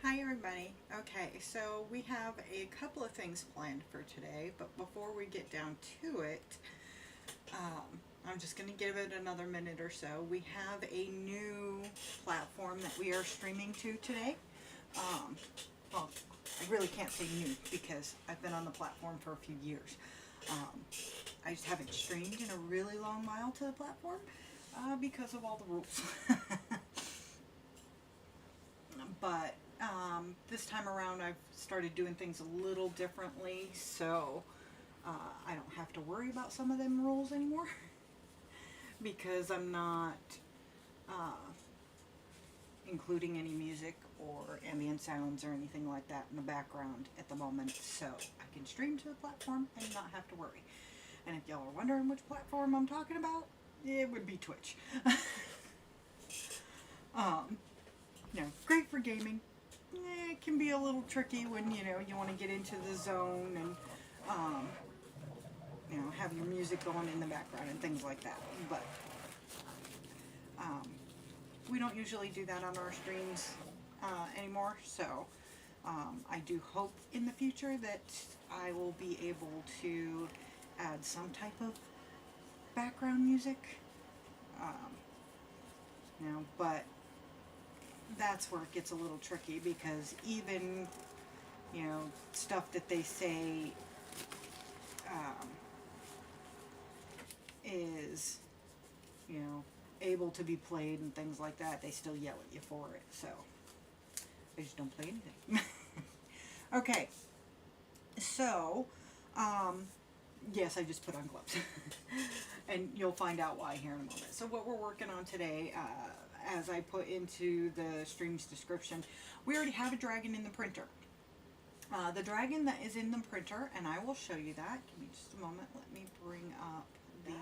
Hi everybody. Okay, so we have a couple of things planned for today, but before we get down to it, I'm just going to give it another minute or so. We have a new platform that we are streaming to today. Um, well, I really can't say new because I've been on the platform for a few years. Um, I just haven't streamed in a really long while to the platform because of all the rules. But this time around I've started doing things a little differently, so I don't have to worry about some of them rules anymore because I'm not including any music or ambient sounds or anything like that in the background at the moment, so I can stream to the platform and not have to worry. And if y'all are wondering which platform I'm talking about, it would be Twitch. Great for gaming. It can be a little tricky when you want to get into the zone and have your music going in the background and things like that. But we don't usually do that on our streams anymore. So I do hope in the future that I will be able to add some type of background music. But that's where it gets a little tricky because even stuff that they say is able to be played and things like that, they still yell at you for it, so I just don't play anything. Okay, so yes, I just put on gloves and you'll find out why here in a moment. So what we're working on today, as I put into the stream's description, we already have a dragon in the printer. The dragon that is in the printer, and I will show you that. Give me just a moment. Let me bring up the...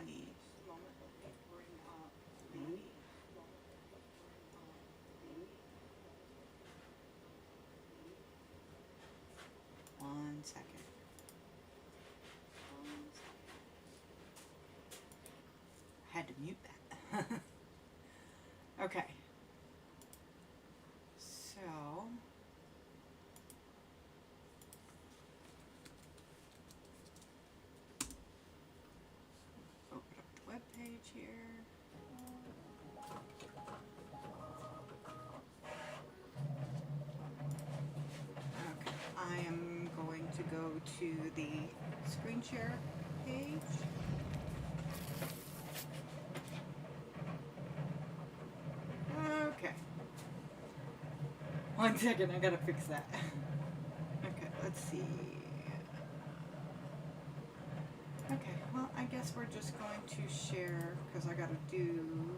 One second. I had to mute that. Okay. So... open up the web page here. Okay, I am going to go to the screen share page. Okay. One second, I gotta fix that. Okay, let's see. Okay, well, I guess we're just going to share because I gotta do...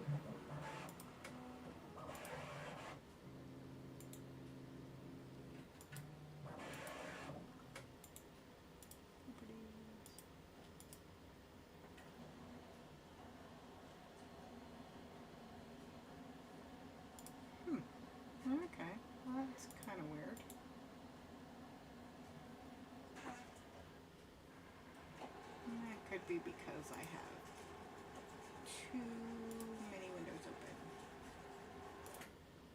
Okay, well, that's kind of weird. And that could be because I have too many windows open.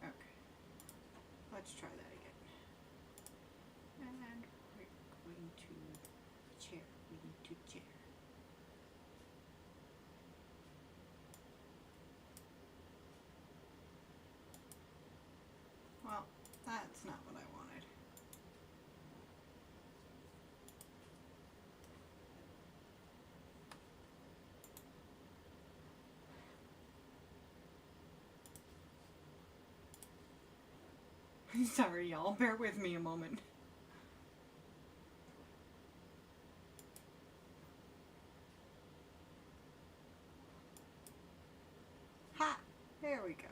Okay, let's try that again. And we're going to chair. We need to chair. Well, that's not what I wanted. Sorry, y'all. Bear with me a moment. Ha! There we go.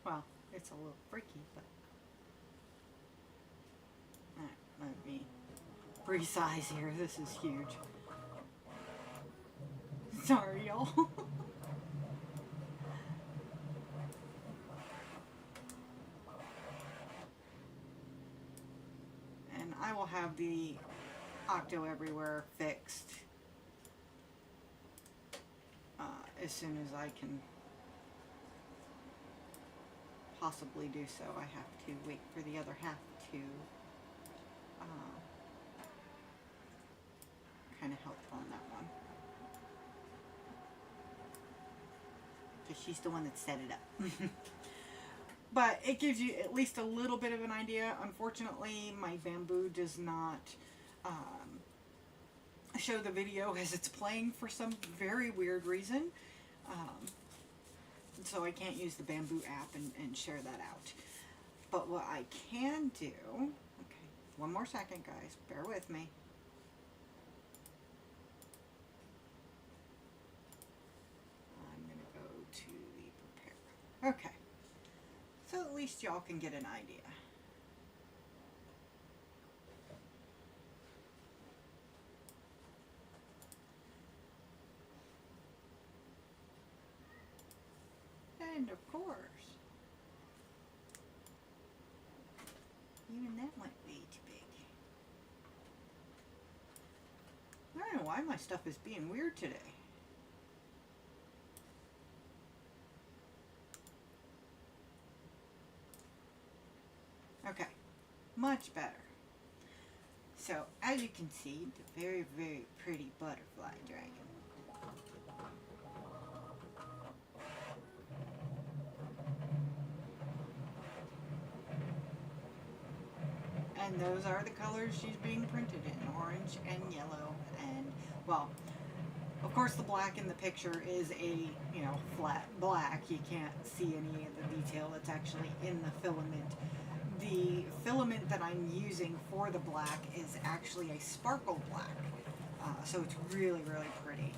Well, it's a little freaky, but... let me resize here. This is huge. Sorry, y'all. And I will have the Octo Everywhere fixed as soon as I can possibly do so. I have to wait for the other half to kind of help on that one. Because she's the one that set it up. But it gives you at least a little bit of an idea. Unfortunately, my bamboo does not show the video as it's playing for some very weird reason. So I can't use the bamboo app and share that out. But what I can do, okay, one more second guys, bear with me. I'm going to go to the prepare. Okay, so at least y'all can get an idea. And of course, even that might be too big. I don't know why my stuff is being weird today. Okay, much better. So, as you can see, the very, very pretty butterfly dragon. And those are the colors she's being printed in, orange and yellow, and, well, of course the black in the picture is a, you know, flat black. You can't see any of the detail that's actually in the filament. The filament that I'm using for the black is actually a sparkle black, so it's really, really pretty.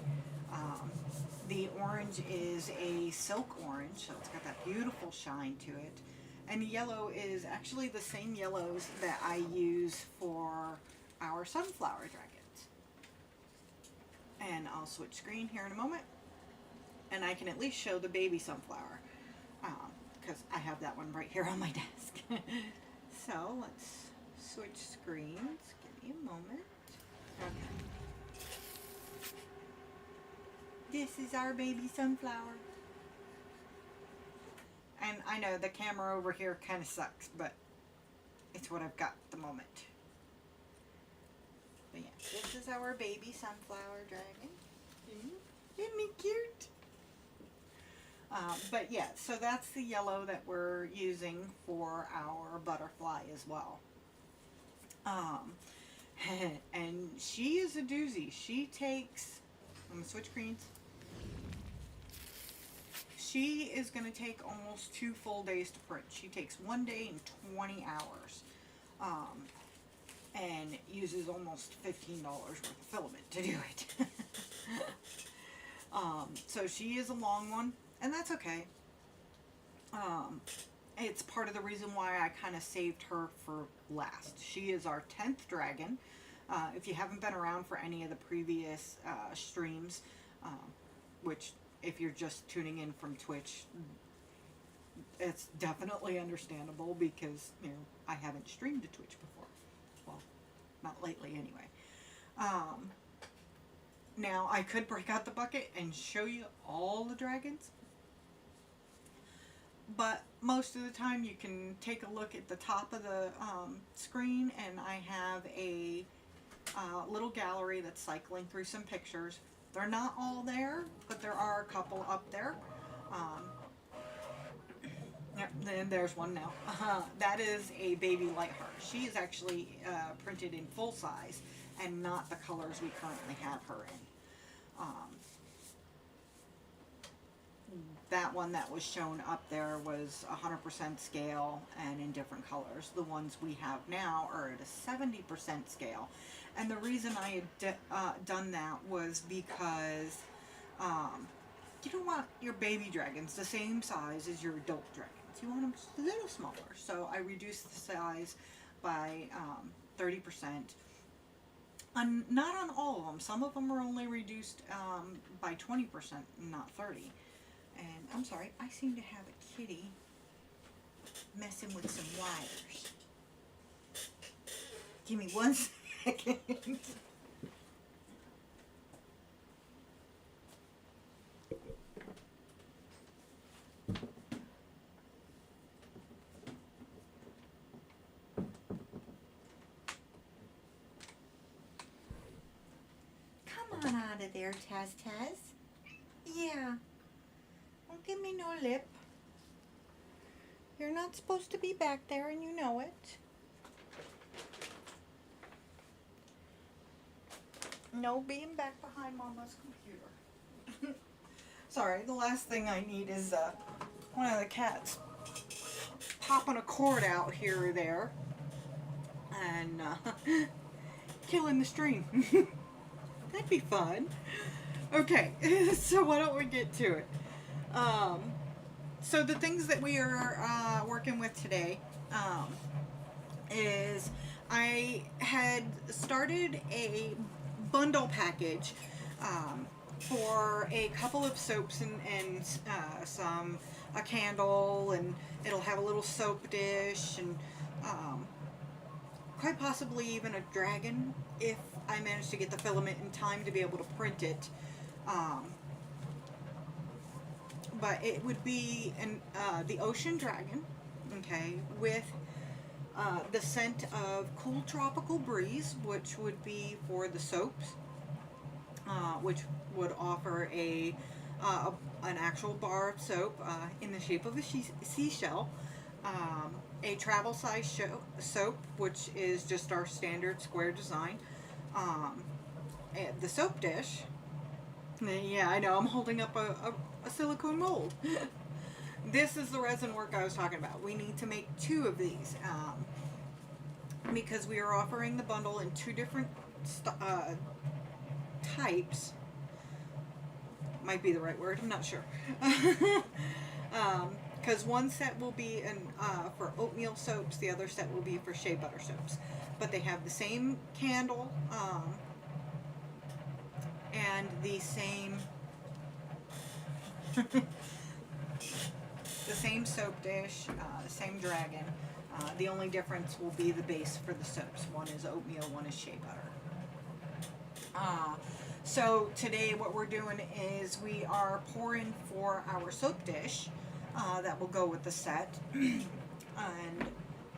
The orange is a silk orange, so it's got that beautiful shine to it. And the yellow is actually the same yellows that I use for our sunflower dragons. And I'll switch screen here in a moment. And I can at least show the baby sunflower, because I have that one right here on my desk. So let's switch screens. Give me a moment. Okay. This is our baby sunflower. And I know the camera over here kind of sucks, but it's what I've got at the moment. But yeah, this is our baby sunflower dragon. Isn't he cute? But yeah, so that's the yellow that we're using for our butterfly as well. And she is a doozy. She takes, I'm going to switch screens. She is going to take almost 2 full days to print. She takes 1 day and 20 hours. And uses almost $15 worth of filament to do it. So she is a long one, and that's okay. It's part of the reason why I kind of saved her for last. She is our 10th dragon. If you haven't been around for any of the previous streams, which if you're just tuning in from Twitch, it's definitely understandable because, you know, I haven't streamed to Twitch before. Well, not lately anyway. Now, I could break out the bucket and show you all the dragons, but most of the time you can take a look at the top of the screen, and I have a little gallery that's cycling through some pictures. They're not all there, but there are a couple up there. Yep, there's one now. That is a baby Lightheart. She is actually printed in full size and not the colors we currently have her in. That one that was shown up there was 100% scale and in different colors. The ones we have now are at a 70% scale. And the reason I had done that was because you don't want your baby dragons the same size as your adult dragons. You want them a little smaller. So I reduced the size by 30%. Not on all of them. Some of them are only reduced by 20%, not 30%. And I'm sorry, I seem to have a kitty messing with some wires. Give me 1 second. on out of there, Taz Taz. Yeah. Don't give me no lip. You're not supposed to be back there and you know it. No being back behind Mama's computer. Sorry, the last thing I need is one of the cats popping a cord out here or there and killing the stream. That'd be fun. Okay, so why don't we get to it? So the things that we are working with today is I had started a bundle package for a couple of soaps and a candle, and it'll have a little soap dish and quite possibly even a dragon if I manage to get the filament in time to be able to print it. But it would be the ocean dragon, okay, with the scent of cool tropical breeze, which would be for the soaps, which would offer an actual bar of soap in the shape of a seashell, a travel size soap, which is just our standard square design, the soap dish. Yeah, I know, I'm holding up a silicone mold. This is the resin work I was talking about. We need to make 2 of these because we are offering the bundle in 2 different types. Might be the right word, I'm not sure. Because one set will be for oatmeal soaps, the other set will be for shea butter soaps. But they have the same candle and the same the same soap dish, the same dragon. The only difference will be the base for the soaps. One is oatmeal, one is shea butter. So today what we're doing is we are pouring for our soap dish that will go with the set. And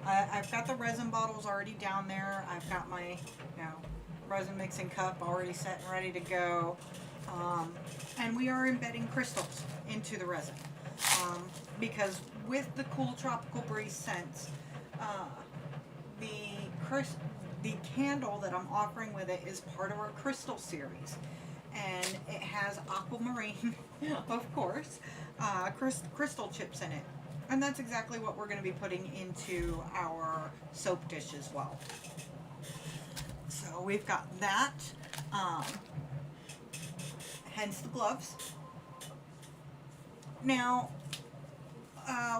I've got the resin bottles already down there. I've got my resin mixing cup already set and ready to go. And we are embedding crystals into the resin. Because with the cool tropical breeze scents, the candle that I'm offering with it is part of our crystal series. And it has aquamarine, of course, crystal chips in it. And that's exactly what we're going to be putting into our soap dish as well. So we've got that, hence the gloves. Now,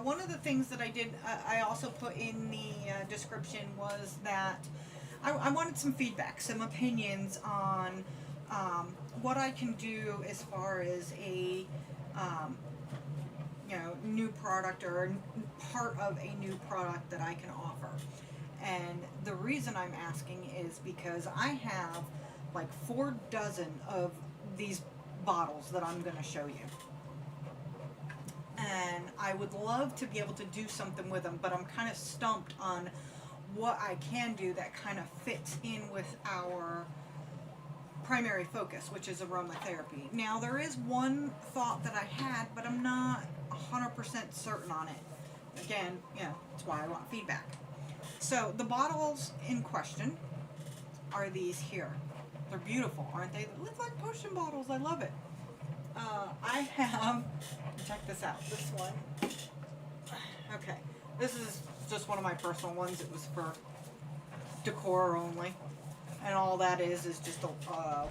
one of the things that I did, I also put in the description was that I wanted some feedback, some opinions on what I can do as far as a new product or part of a new product that I can offer. And the reason I'm asking is because I have like 4 dozen of these bottles that I'm going to show you. And I would love to be able to do something with them, but I'm kind of stumped on what I can do that kind of fits in with our primary focus, which is aromatherapy. Now, there is one thought that I had, but I'm not 100% certain on it. Again, that's why I want feedback. So the bottles in question are these here. They're beautiful, aren't they? They look like potion bottles. I love it. I have, check this out, this one. Okay, this is just one of my personal ones. It was for decor only. And all that is just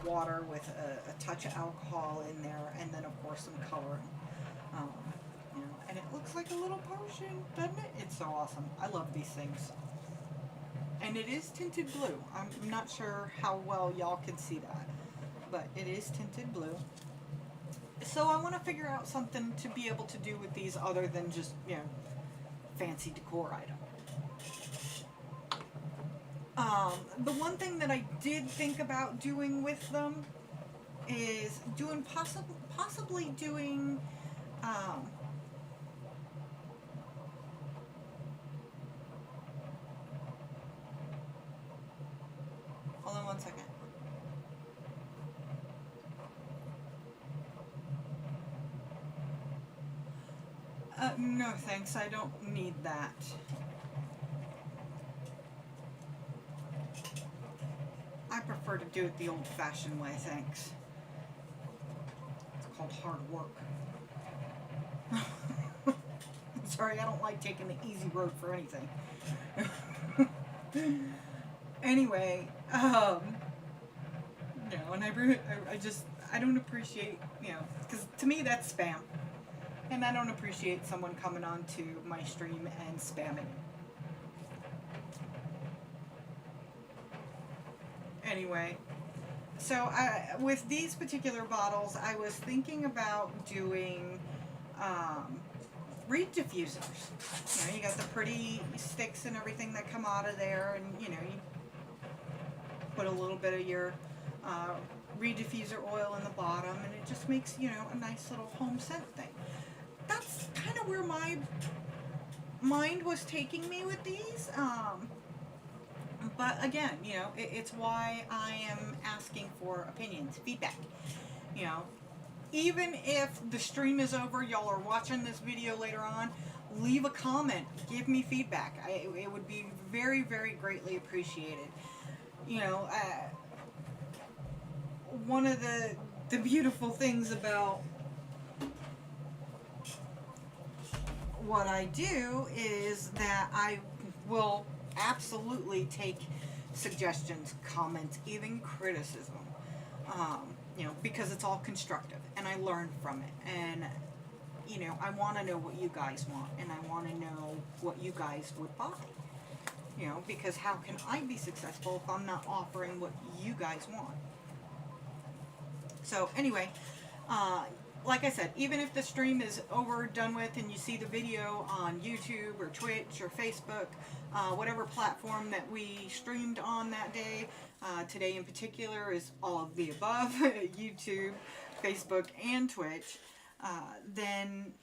water with a touch of alcohol in there, and then of course some coloring. And it looks like a little potion, doesn't it? It's so awesome. I love these things. And it is tinted blue. I'm not sure how well y'all can see that, but it is tinted blue. So I want to figure out something to be able to do with these other than just, fancy decor item. The one thing that I did think about doing with them is doing possibly doing hold on one second. No thanks, I don't need that. I prefer to do it the old-fashioned way, thanks. It's called hard work. Sorry, I don't like taking the easy road for anything. Anyway, no, and I don't appreciate, because to me that's spam. And I don't appreciate someone coming onto my stream and spamming. Anyway, so with these particular bottles, I was thinking about doing reed diffusers. You got the pretty sticks and everything that come out of there, and you put a little bit of your reed diffuser oil in the bottom, and it just makes a nice little home scent thing. That's kind of where my mind was taking me with these. But again, it's why I am asking for opinions, feedback. Even if the stream is over, y'all are watching this video later on, leave a comment, give me feedback. It would be very, very greatly appreciated. One of the beautiful things about what I do is that I will absolutely take suggestions, comments, even criticism, because it's all constructive and I learn from it, and I want to know what you guys want, and I want to know what you guys would buy, because how can I be successful if I'm not offering what you guys want? So anyway, like I said, even if the stream is over, done with, and you see the video on YouTube or Twitch or Facebook, whatever platform that we streamed on that day, today in particular is all of the above, YouTube, Facebook, and Twitch, then,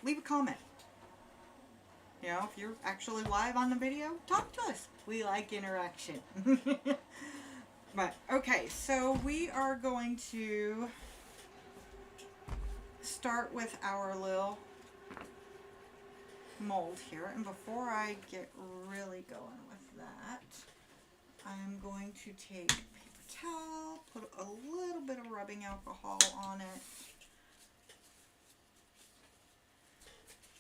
leave a comment. If you're actually live on the video, talk to us. We like interaction. But, okay, so we are going to start with our little mold here, and before I get really going with that, I'm going to take a paper towel, put a little bit of rubbing alcohol on it,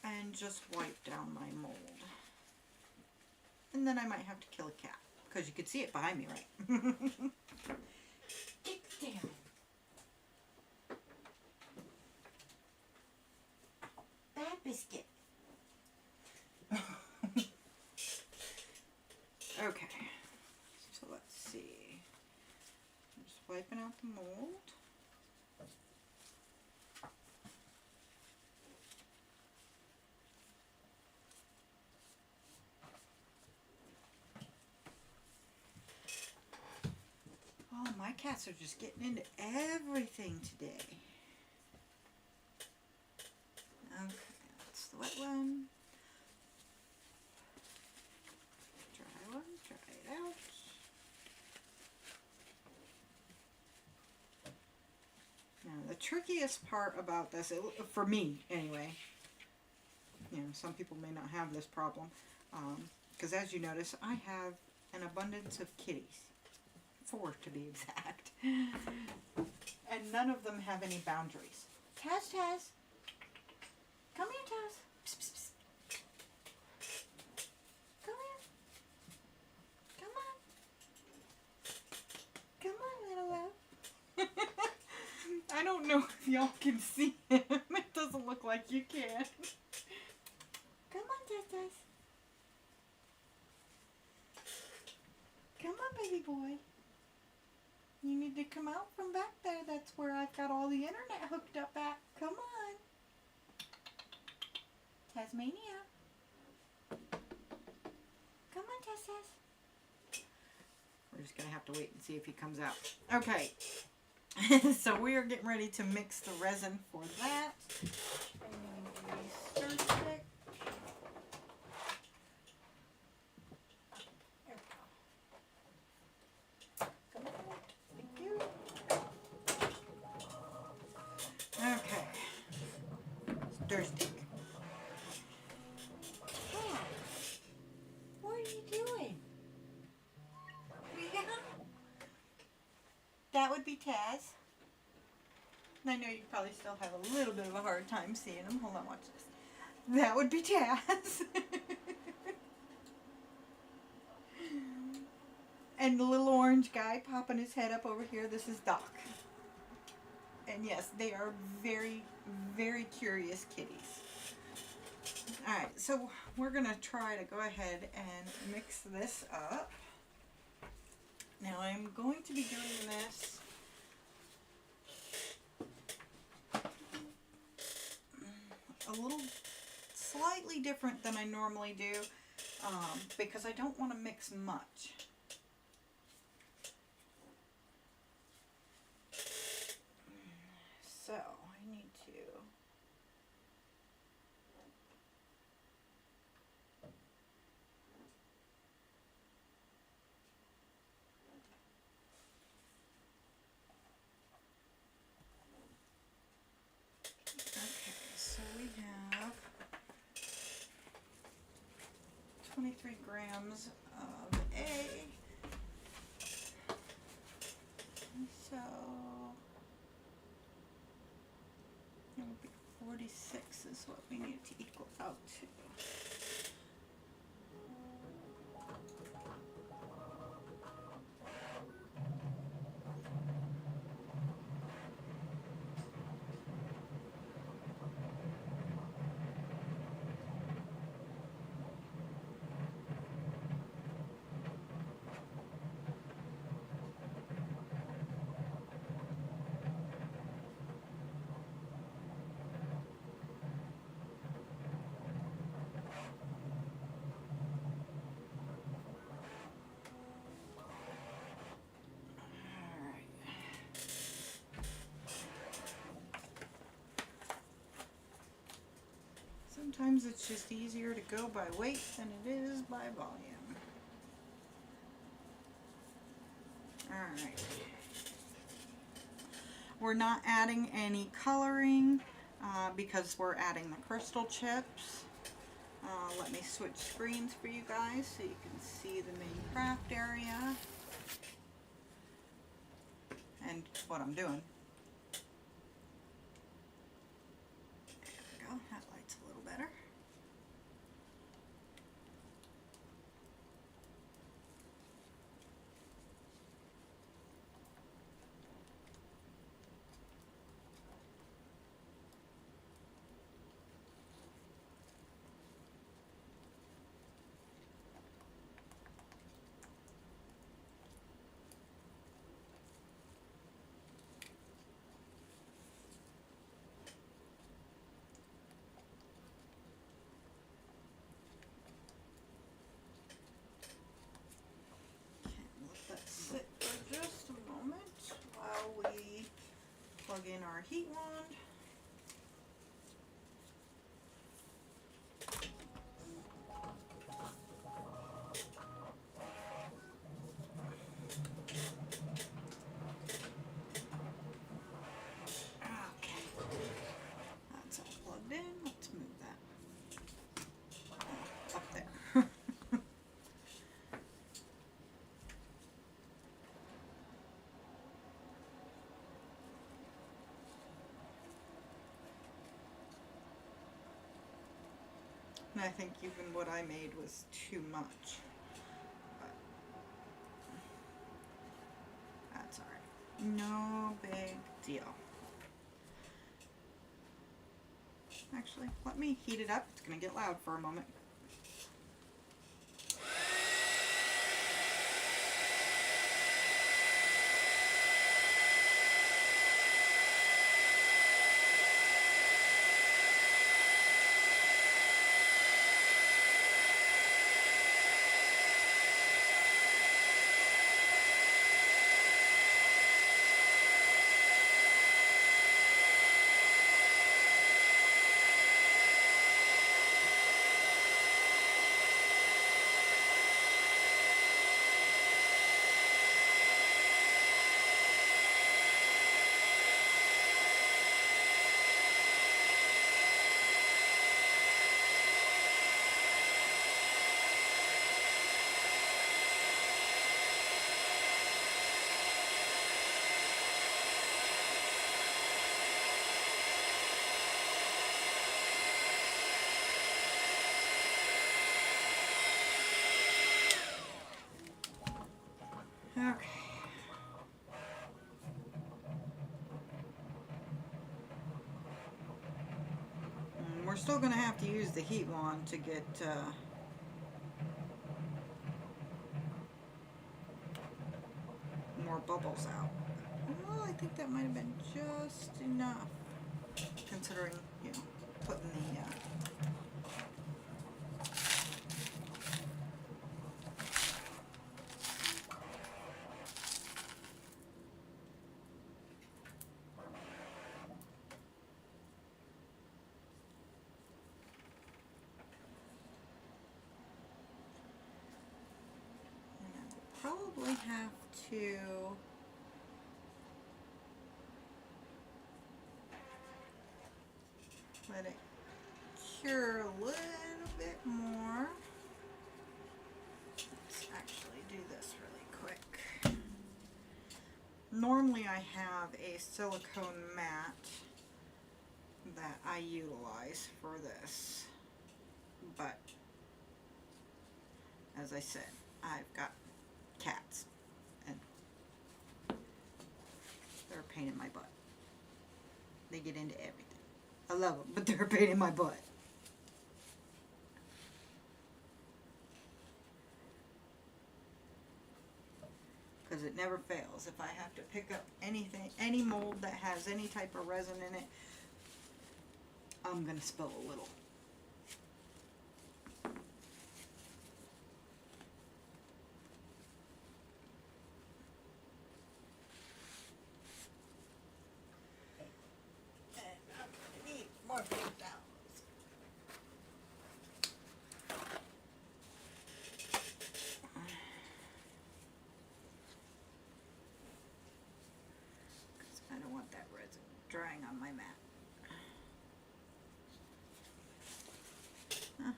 and just wipe down my mold. And then I might have to kill a cat, because you can see it behind me, right? Get down. Bad biscuit. Okay, so let's see. I'm just wiping out the mold. Oh, my cats are just getting into everything today. Okay, that's the wet one. Dry one, dry it out. Now, the trickiest part about this, for me anyway, some people may not have this problem, because as you notice, I have an abundance of kitties. 4 to be exact. And none of them have any boundaries. Taz, Taz. Come here, Taz. Psst, psst, psst. Come here. Come on. Come on, little love. I don't know if y'all can see him. It doesn't look like you can. Come on, Taz, Taz. Come on, baby boy. You need to come out from back there. That's where I've got all the internet hooked up at. Come on. Tasmania. Come on, Tess Tess. We're just going to have to wait and see if he comes out. Okay. So we are getting ready to mix the resin for that. Stir stick. There's Dick. Huh. What are you doing? Yeah. That would be Taz. I know you probably still have a little bit of a hard time seeing him. Hold on, watch this. That would be Taz. And the little orange guy popping his head up over here, this is Doc. And yes, they are very, very curious kitties. Alright, so we're going to try to go ahead and mix this up. Now I'm going to be doing this a little slightly different than I normally do because I don't want to mix much. So I need to we have 23 grams of egg. So it would be 46 is what we need to equal out to. Sometimes it's just easier to go by weight than it is by volume. Alright. We're not adding any coloring because we're adding the crystal chips. Let me switch screens for you guys so you can see the main craft area and what I'm doing. There we go, that light's a little better. Plug in our heat wand. Okay, that's all plugged in. Let's move that up there. And I think even what I made was too much. But that's alright. No big deal. Actually, let me heat it up. It's going to get loud for a moment. we're still going to have to use the heat wand to get more bubbles out. Well, I think that might have been just enough, considering, you know, putting the probably have to let it cure a little bit more. Let's actually do this really quick. Normally I have a silicone mat that I utilize for this, but as I said, I've got cats and they're a pain in my butt. They get into everything. I love them, but they're a pain in my butt. Because it never fails. If I have to pick up anything, any mold that has any type of resin in it, I'm going to spill a little. Drying on my mat.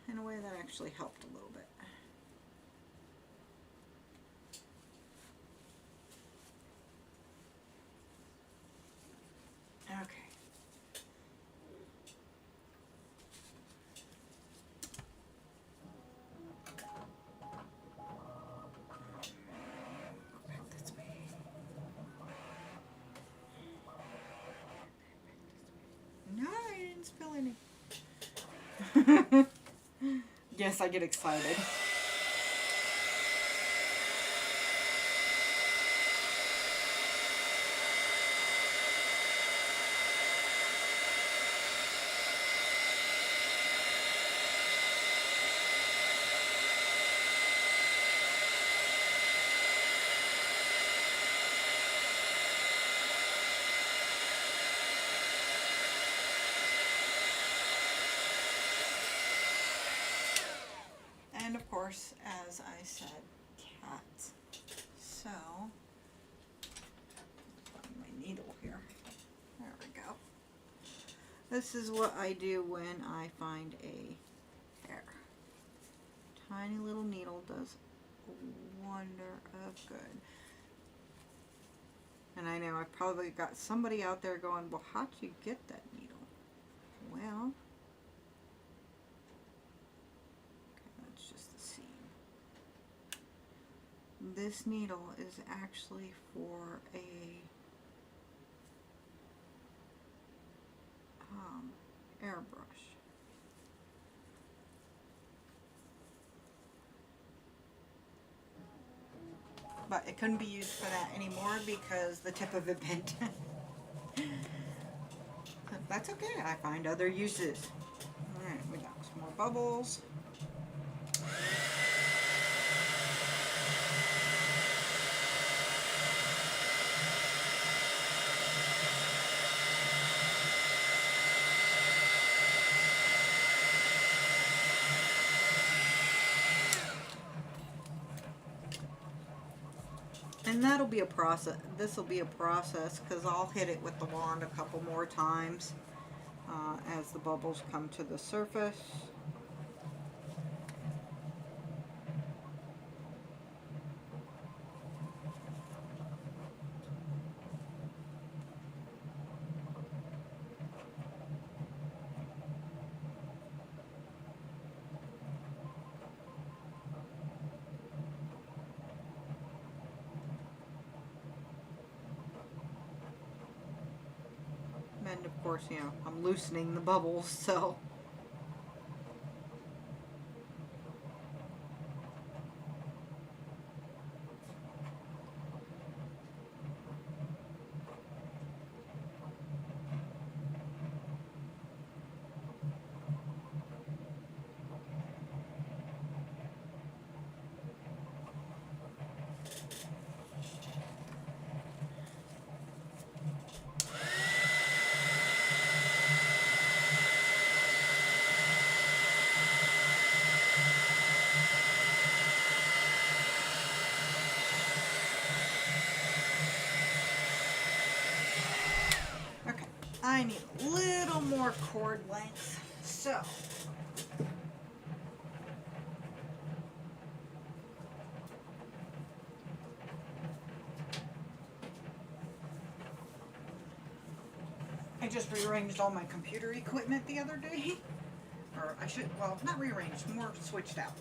In a way that actually helped a little bit. Okay. Spill any. Yes, I get excited. And of course, as I said, cats. So, find my needle here. There we go. This is what I do when I find a hair. Tiny little needle does a wonder of good. And I know I've probably got somebody out there going, well, how'd you get that needle? Well, this needle is actually for a airbrush. But it couldn't be used for that anymore because the tip of it bent. That's okay, I find other uses. Alright, we got some more bubbles. And that'll be a process. This will be a process because I'll hit it with the wand a couple more times as the bubbles come to the surface. And of course, you know, I'm loosening the bubbles, so cord length. So I just rearranged all my computer equipment the other day. Or I should, well, not rearranged, more switched out.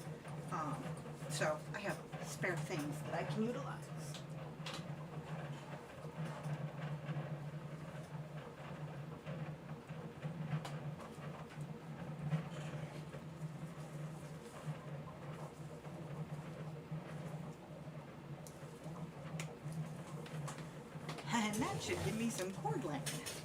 So I have spare things that I can utilize. And that should give me some cord length.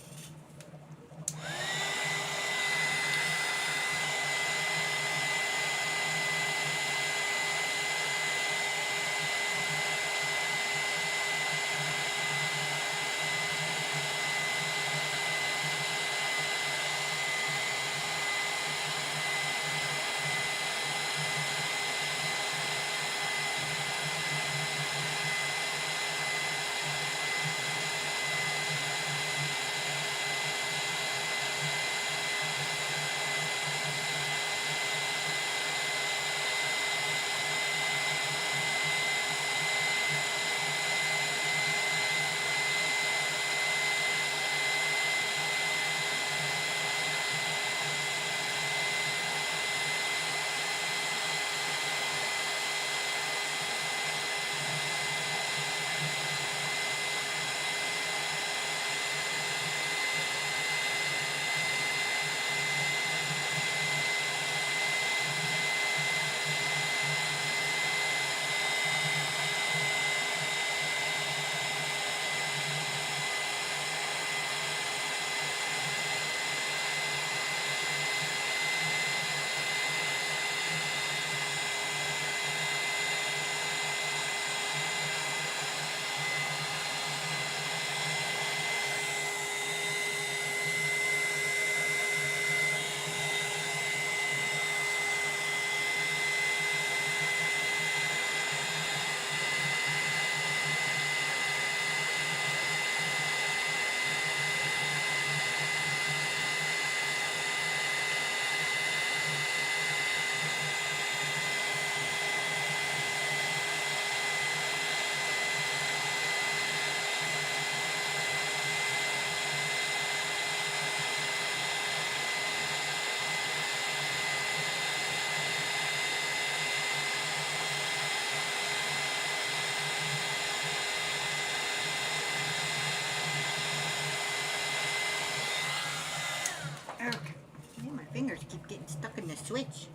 Okay. Yeah, my fingers keep getting stuck in the switch.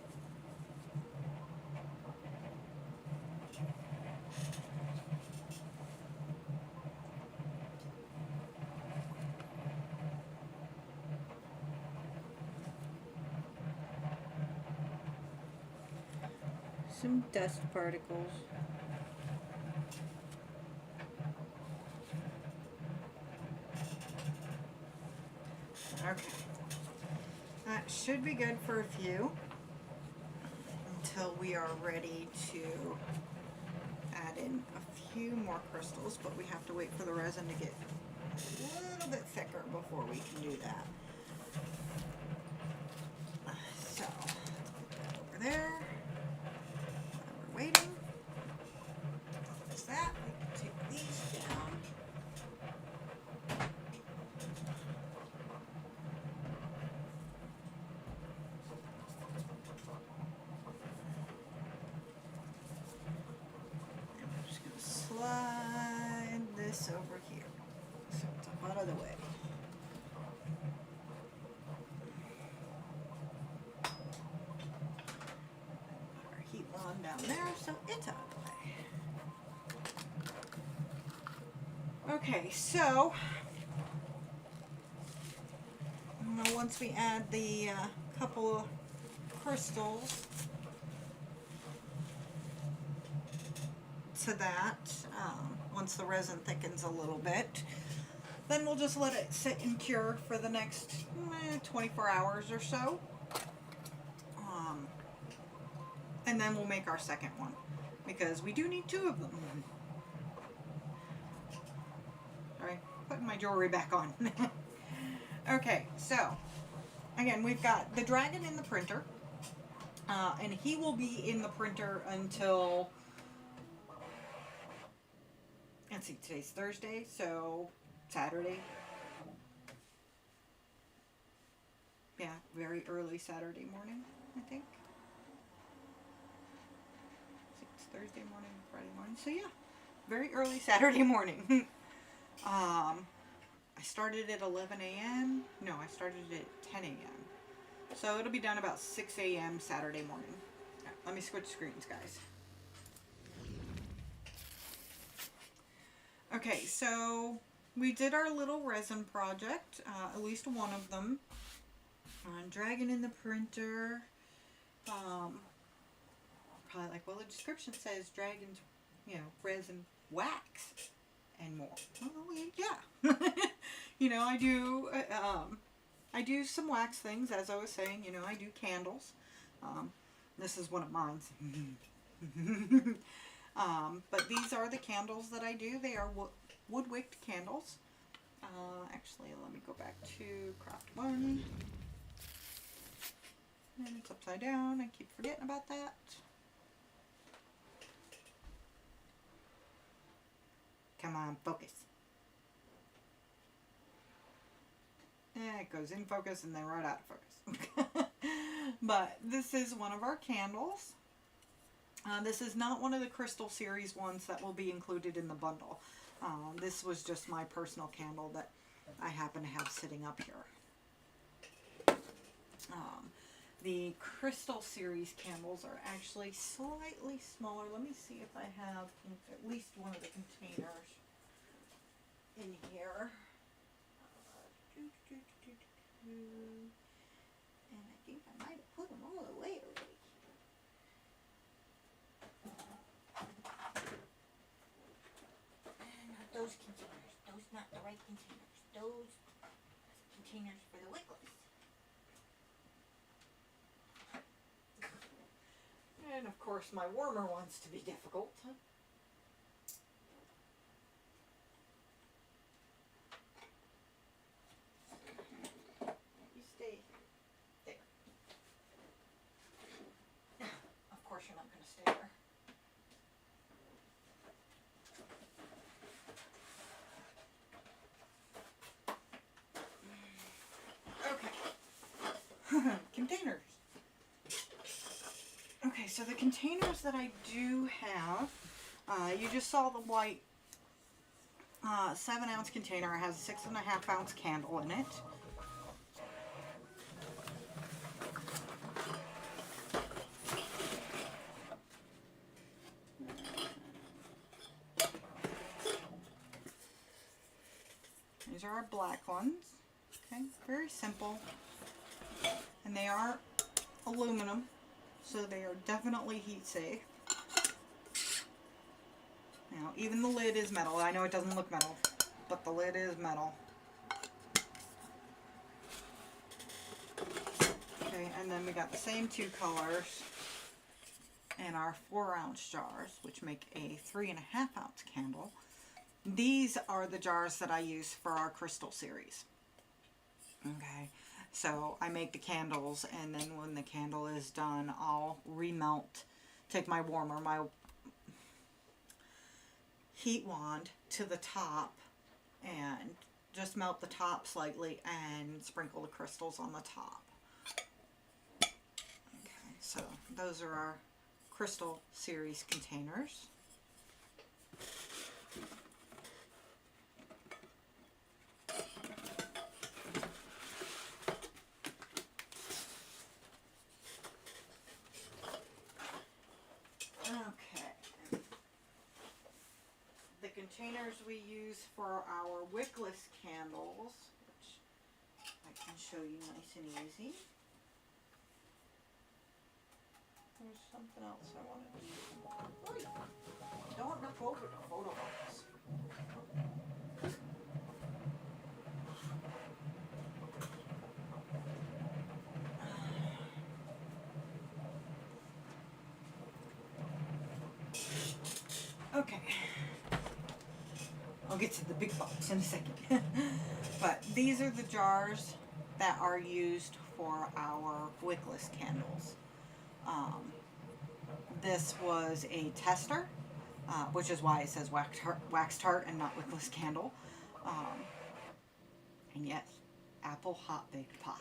Some dust particles. Okay. That should be good for a few until we are ready to add in a few more crystals, but we have to wait for the resin to get a little bit thicker before we can do that. So, let's put that over there. While we're waiting, what is that? We can take these down. Slide this over here so it's up out of the way. Put our heat wand down there so it's out of the way. Okay, so once we add the couple of crystals to that, once the resin thickens a little bit, then we'll just let it sit and cure for the next 24 hours or so, and then we'll make our second one because we do need 2 of them. All right, putting my jewelry back on. Okay, so again, we've got the dragon in the printer, and he will be in the printer until, let's see, today's Thursday, so Saturday. Yeah, very early Saturday morning, I think. It's Thursday morning, Friday morning. So yeah, very early Saturday morning. I started at 11 a.m. No, I started at 10 a.m. So it'll be done about 6 a.m. Saturday morning. Yeah, let me switch screens, guys. Okay, so we did our little resin project, at least one of them. Dragon in the printer. Probably like, well, the description says dragons, resin, wax, and more. Well, yeah. I do some wax things, as I was saying. I do candles. This is one of mine. But these are the candles that I do. They are wood-wicked candles. Actually, let me go back to craft one. And it's upside down. I keep forgetting about that. Come on, focus. It goes in focus and then right out of focus. But this is one of our candles. This is not one of the crystal series ones that will be included in the bundle. This was just my personal candle that I happen to have sitting up here. The crystal series candles are actually slightly smaller. Let me see if I have at least one of the containers in here. And I think I might have put them all away already. Not those containers. Those not the right containers. Those containers for the wickless. And of course my warmer wants to be difficult. You stay there. Of course you're not going to stay there. Okay. Containers. Okay, so the containers that I do have, you just saw the white 7-ounce container. It has a 6.5-ounce candle in it. These are our black ones. Okay, very simple. And they are aluminum, so they are definitely heat safe. Now, even the lid is metal. I know it doesn't look metal, but the lid is metal. Okay, and then we got the same two colors in our 4-ounce jars, which make a 3.5-ounce candle. These are the jars that I use for our crystal series. Okay, so I make the candles, and then when the candle is done, I'll remelt, take my warmer, my heat wand to the top, and just melt the top slightly and sprinkle the crystals on the top. Okay, so those are our crystal series containers. Containers we use for our wickless candles, which I can show you nice and easy. There's something else I wanted to do. Don't knock over the photo box. Okay. I'll get to the big box in a second. But these are the jars that are used for our wickless candles. This was a tester, which is why it says wax tart and not wickless candle. And yes, apple hot baked pie.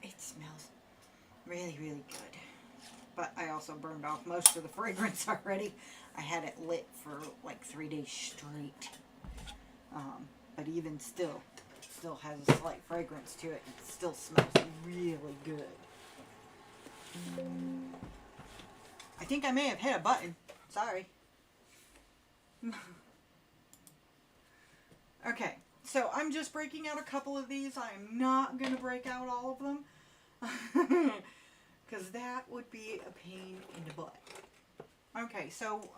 It smells really, really good. But I also burned off most of the fragrance already. I had it lit for like 3 days straight. But even still has a slight fragrance to it. It still smells really good. I think I may have hit a button. Sorry. Okay, so I'm just breaking out a couple of these. I'm not going to break out all of them. Because that would be a pain in the butt. Okay, so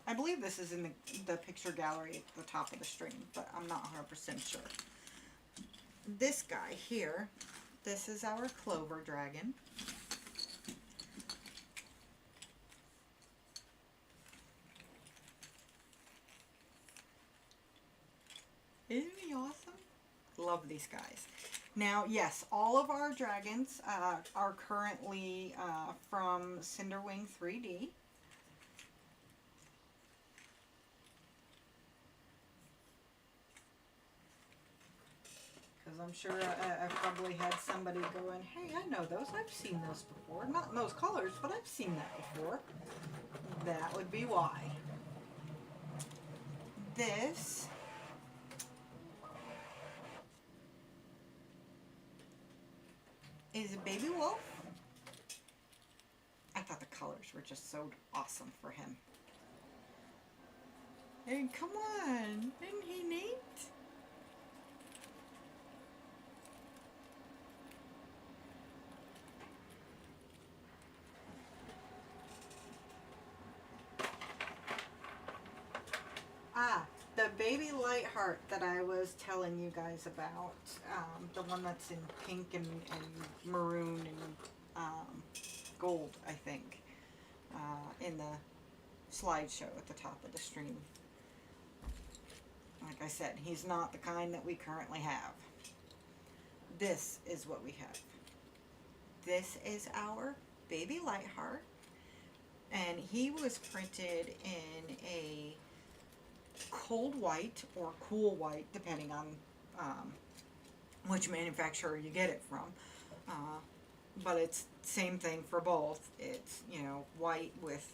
I believe this is in the picture gallery at the top of the stream, but I'm not 100% sure. This guy here, this is our clover dragon. Isn't he awesome? Love these guys. Now, yes, all of our dragons are currently from Cinderwing 3D. Because I'm sure I probably had somebody going, hey, I know those. I've seen those before. Not in those colors, but I've seen that before. That would be why. This is a baby wolf. I thought the colors were just so awesome for him. And come on, isn't he neat? The baby light heart that I was telling you guys about, the one that's in pink and maroon and gold, I think, in the slideshow at the top of the stream. Like I said, he's not the kind that we currently have. This is what we have. This is our baby light heart, and he was printed in a cold white or cool white, depending on which manufacturer you get it from. But it's same thing for both. It's, you know, white with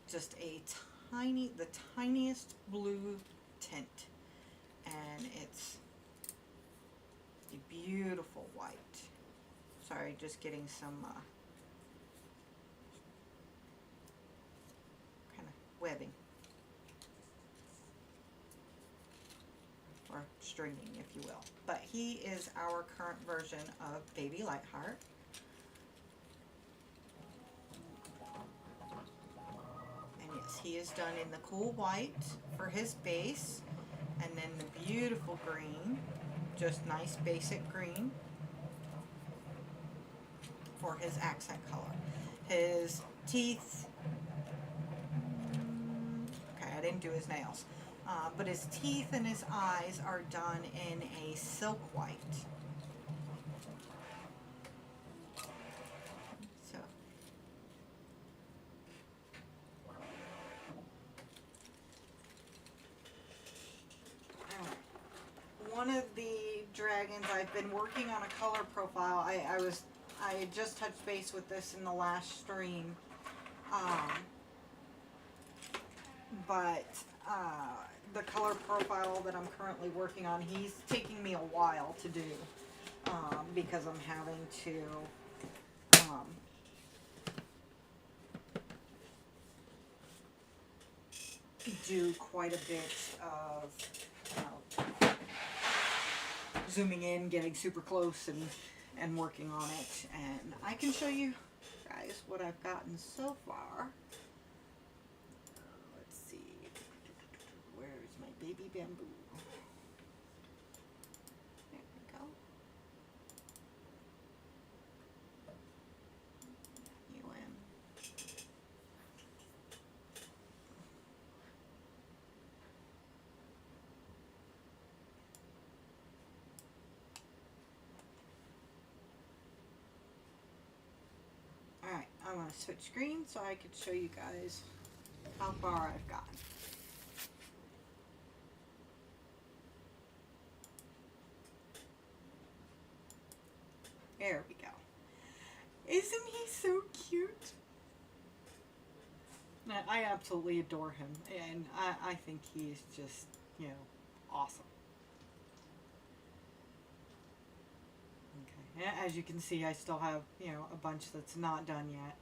just the tiniest blue tint, and it's a beautiful white. Sorry, just getting some kind of webbing. Or stringing, if you will. But he is our current version of Baby Lightheart. And yes, he is done in the cool white for his base, and then the beautiful green, just nice basic green for his accent color. His teeth, okay, I didn't do his nails. But his teeth and his eyes are done in a silk white. So, one of the dragons, I've been working on a color profile. I just touched base with this in the last stream. The color profile that I'm currently working on, he's taking me a while to do, because I'm having to do quite a bit of zooming in, getting super close, and working on it. And I can show you guys what I've gotten so far. Baby bamboo. There we go. switch screen so I could show you guys how far I've gotten. There we go. Isn't he so cute? I absolutely adore him, and I think he is just, you know, awesome. Okay, as you can see, I still have, you know, a bunch that's not done yet.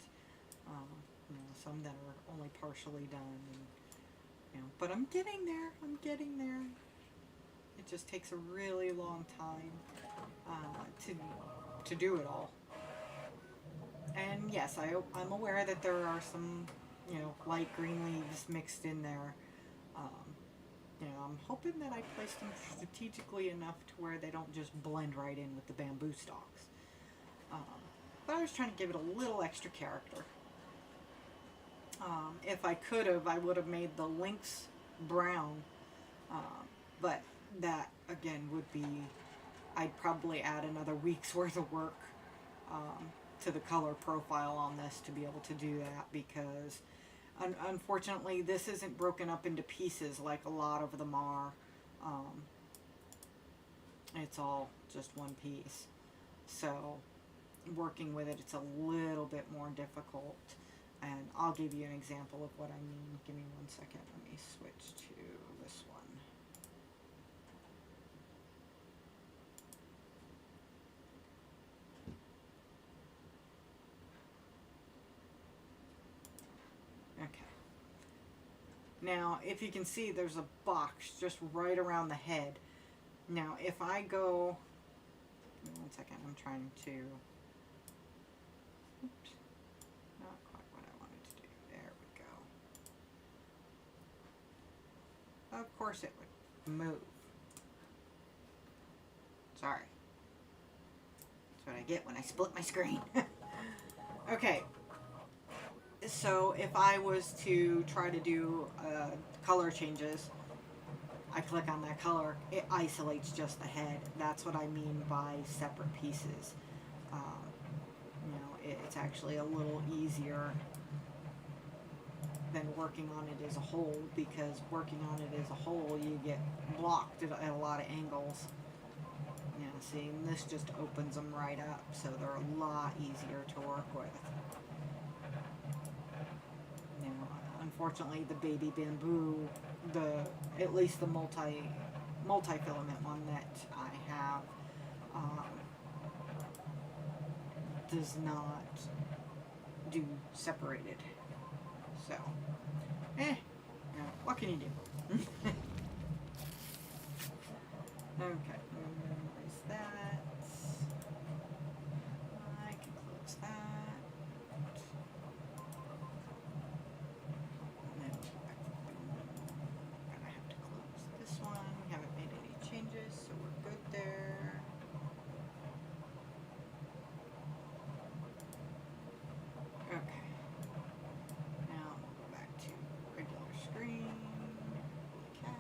You know, some that are only partially done, and, you know, but I'm getting there. I'm getting there. It just takes a really long time to do it all. And yes, I'm aware that there are some, you know, light green leaves mixed in there. You know, I'm hoping that I place them strategically enough to where they don't just blend right in with the bamboo stalks. But I was trying to give it a little extra character. If I could have, I would have made the links brown. But that, again, would be, I'd probably add another week's worth of work to the color profile on this to be able to do that, because unfortunately this isn't broken up into pieces like a lot of them are. It's all just one piece, so working with it, it's a little bit more difficult, and I'll give you an example of what I mean. Give me 1 second. Let me switch to this one. Okay. Now, if you can see, there's a box just right around the head. Now, if I go, 1 second, I'm trying to, oops, not quite what I wanted to do. There we go. Of course it would move. Sorry. That's what I get when I split my screen. Okay. So if I was to try to do color changes, I click on that color, it isolates just the head. That's what I mean by separate pieces. You know, it's actually a little easier than working on it as a whole, because working on it as a whole, you get blocked at a lot of angles. You know, see, and this just opens them right up, so they're a lot easier to work with. You know, unfortunately, the baby bamboo, at least the multi-filament one that I have, does not do separated. So, what can you do? Okay, erase that. I can close that. And then gonna have to close this one. We haven't made any changes, so we're good there. Okay. Now we'll go back to regular screen. Okay.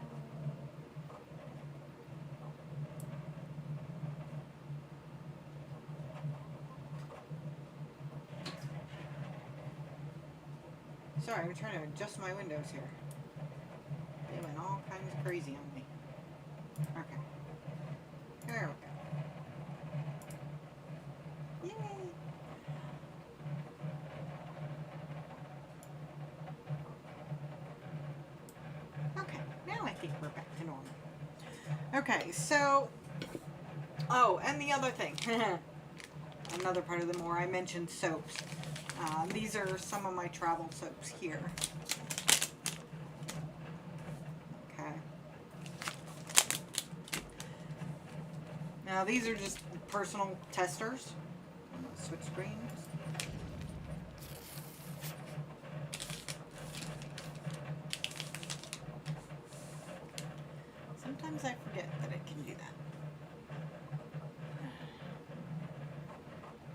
Sorry, I'm trying to adjust my windows here. They went all kinds of crazy on me. Okay. There we go. Yay! Okay, now I think we're back to normal. Okay, so, oh, and the other thing, another part of the more, I mentioned soaps. These are some of my travel soaps here. Okay. Now these are just personal testers. I'm going to switch screens. Sometimes I forget that it can do that.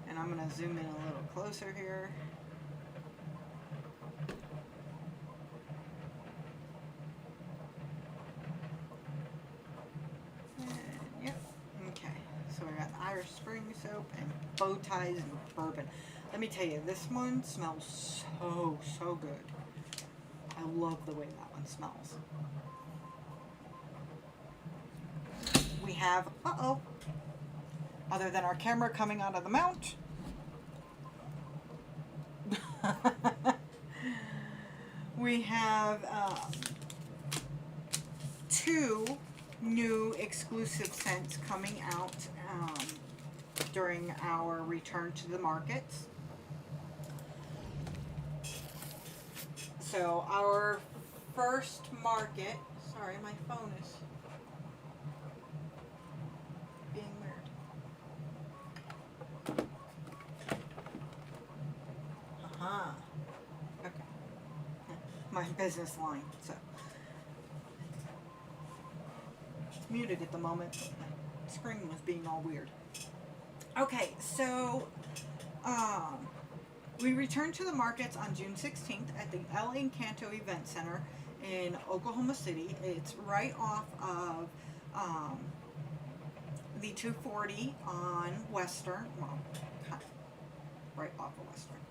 And I'm going to zoom in a little closer here. And, yep. Okay. So I got Irish Spring soap and bow ties and bourbon. Let me tell you, this one smells so good. I love the way that one smells. We have, other than our camera coming out of the mount, we have 2 new exclusive scents coming out during our return to the markets. So our first market, sorry, my phone is being weird. Okay. My business line, so it's muted at the moment. The screen was being all weird. Okay, so we returned to the markets on June 16th at the El Encanto Event Center in Oklahoma City. It's right off of the 240 on Western, well, kind of right off of Western.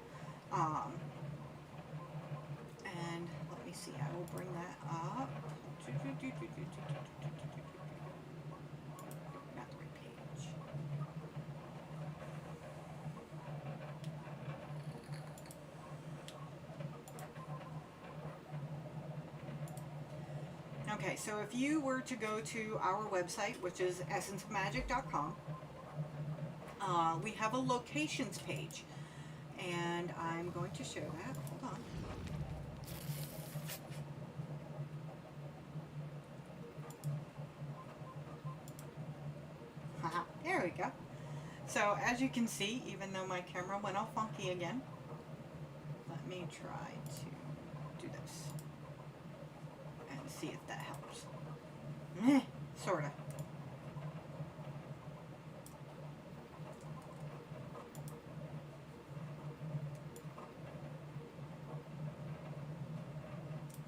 And let me see, I will bring that up. Not the right page. Okay, so if you were to go to our website, which is essenceofmagic.com, we have a locations page, and I'm going to show that. Hold on. There we go. So as you can see, even though my camera went all funky again, let me try to do this and see if that helps. Sorta.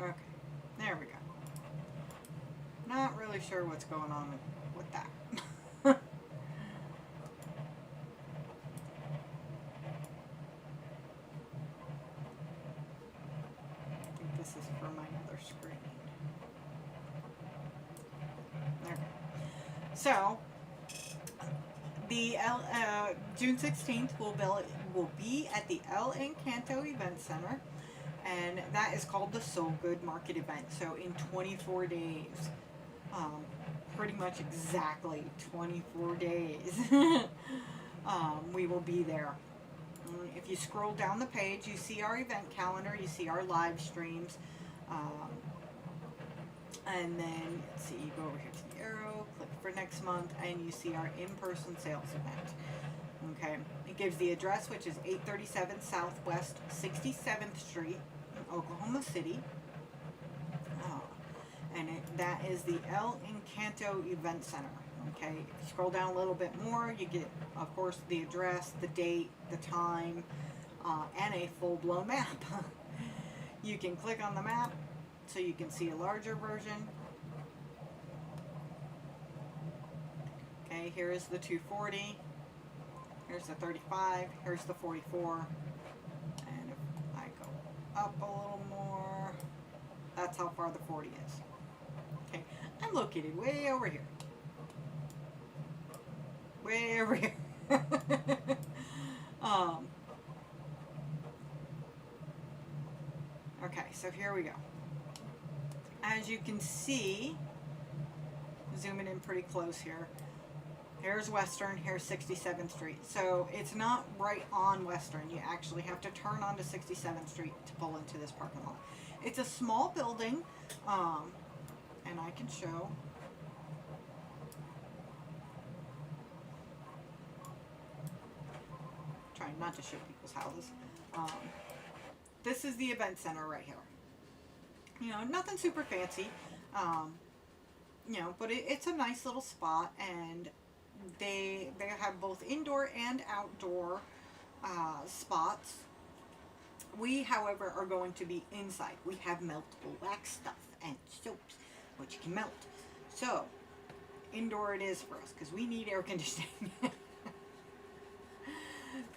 Okay, there we go. Not really sure what's going on with that. This is for my other screen. Okay. So, the June 16th will be at the El Encanto Event Center, and that is called the So Good Market Event. So in 24 days, pretty much exactly 24 days, we will be there. If you scroll down the page, you see our event calendar, you see our live streams, and then, let's see, you go over here to the arrow, click for next month, and you see our in-person sales event. Okay, it gives the address, which is 837 Southwest 67th Street in Oklahoma City, and that is the El Encanto Event Center. Okay, if you scroll down a little bit more, you get, of course, the address, the date, the time, and a full-blown map. You can click on the map so you can see a larger version. Okay, here is the 240, here's the 35, here's the 44, and if I go up a little more, that's how far the 40 is. Okay, I'm located way over here. Way over here. Okay, so here we go. As you can see, zooming in pretty close here, here's Western, here's 67th Street. So it's not right on Western. You actually have to turn onto 67th Street to pull into this parking lot. It's a small building, and I can show. Trying not to show people's houses. This is the event center right here. You know, nothing super fancy, you know, but it's a nice little spot, and they have both indoor and outdoor spots. We, however, are going to be inside. We have meltable wax stuff and soaps, which you can melt. So, indoor it is for us, because we need air conditioning.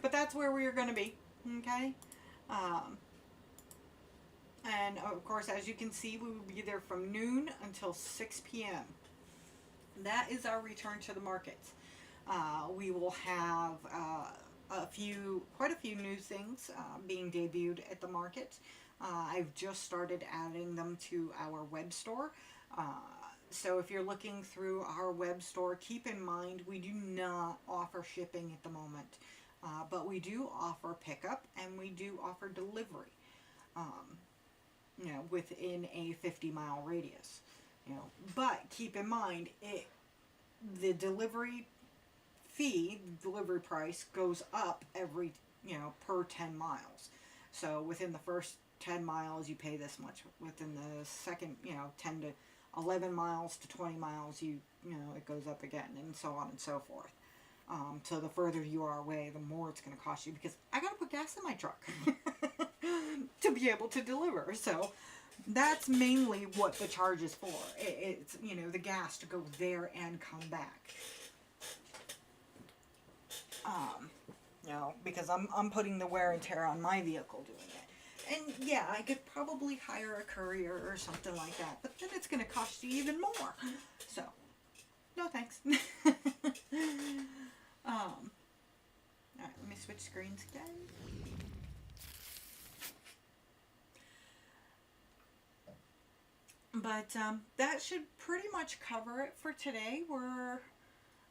But that's where we are going to be. Okay. Um, and of course, as you can see, we will be there from noon until 6 p.m. That is our return to the markets. We will have quite a few new things being debuted at the market. I've just started adding them to our web store. Uh, so if you're looking through our web store, keep in mind we do not offer shipping at the moment, but we do offer pickup and we do offer delivery. Um, within a 50-mile radius. But keep in mind the delivery price goes up every, per 10 miles. So within the first 10 miles, you pay this much. Within the second, 10 to 11 miles to 20 miles, it goes up again, and so on and so forth. So the further you are away, the more it's going to cost you, because I got to put gas in my truck to be able to deliver. So that's mainly what the charge is for. It's, the gas to go there and come back. Because I'm putting the wear and tear on my vehicle doing it. And yeah, I could probably hire a courier or something like that, but then it's going to cost you even more. So, no thanks. Alright, let me switch screens again. But that should pretty much cover it for today. We're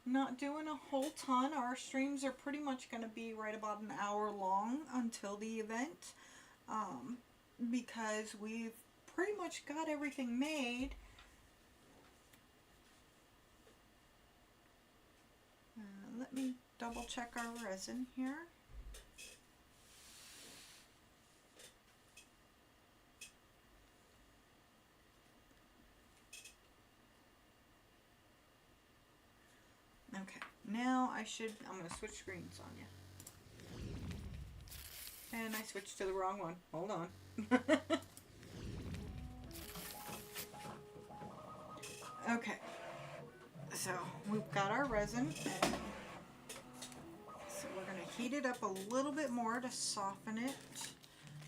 not doing a whole ton. Our streams are pretty much going to be right about an hour long until the event, because we've pretty much got everything made. Let me double check our resin here. Okay, now I'm going to switch screens on you. And I switched to the wrong one. Hold on. Okay, so we've got our resin. So we're going to heat it up a little bit more to soften it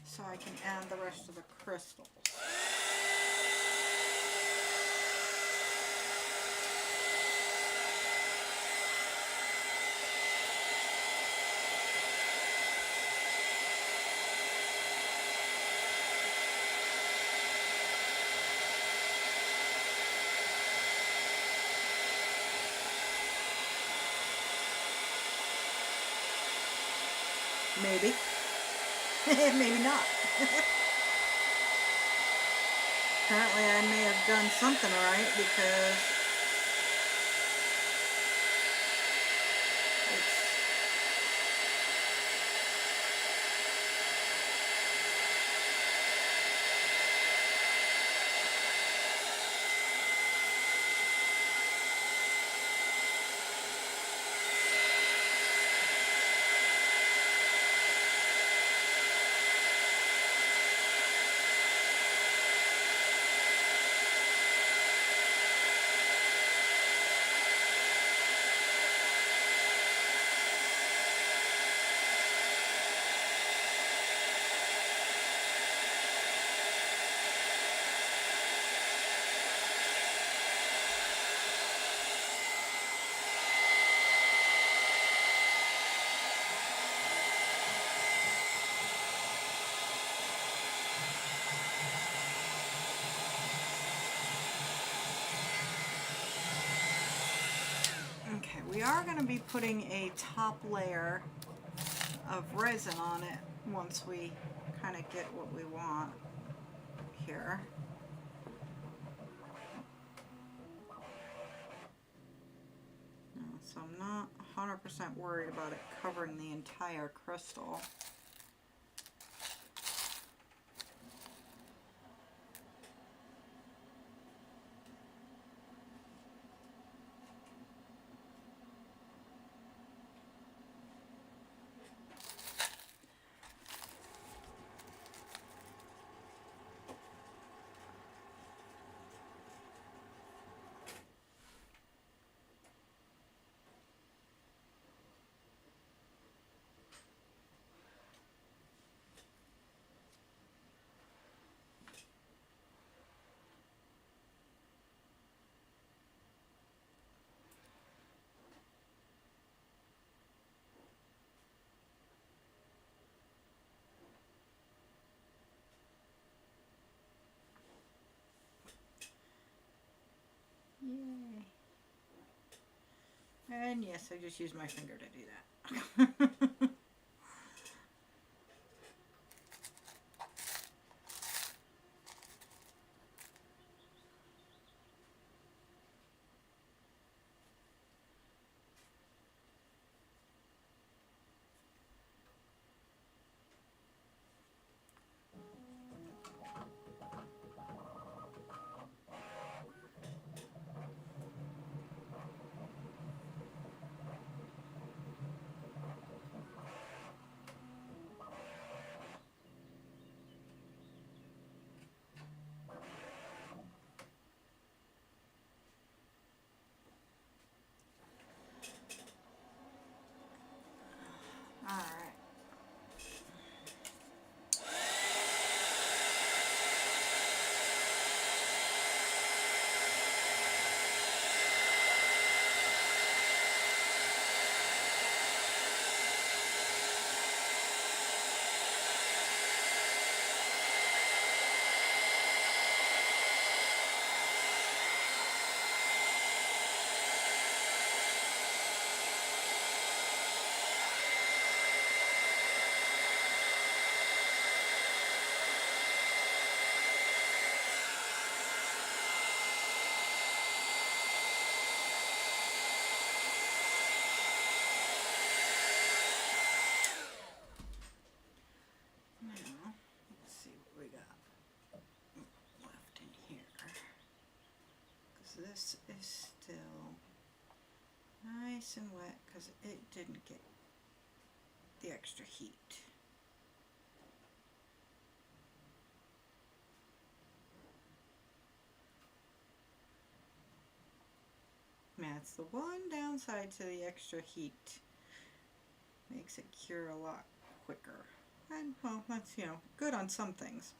so I can add the rest of the crystals. Maybe. Maybe not. Apparently I may have done something right, because okay, we are going to be putting a top layer of resin on it once we kind of get what we want here. So I'm not 100% worried about it covering the entire crystal. And yes, I just used my finger to do that. All right. Now, let's see what we got left in here. Because this is still nice and wet because it didn't get the extra heat. That's the one downside to the extra heat. Makes it cure a lot quicker. And well, that's, you know, good on some things.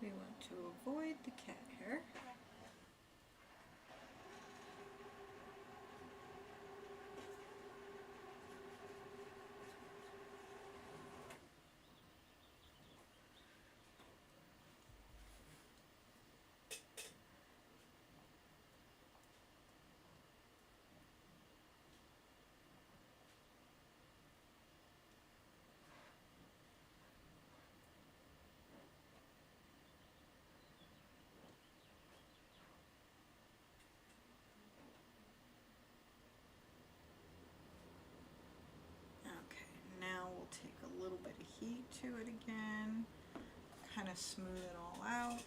We want to avoid the cat hair. Take a little bit of heat to it again, kind of smooth it all out.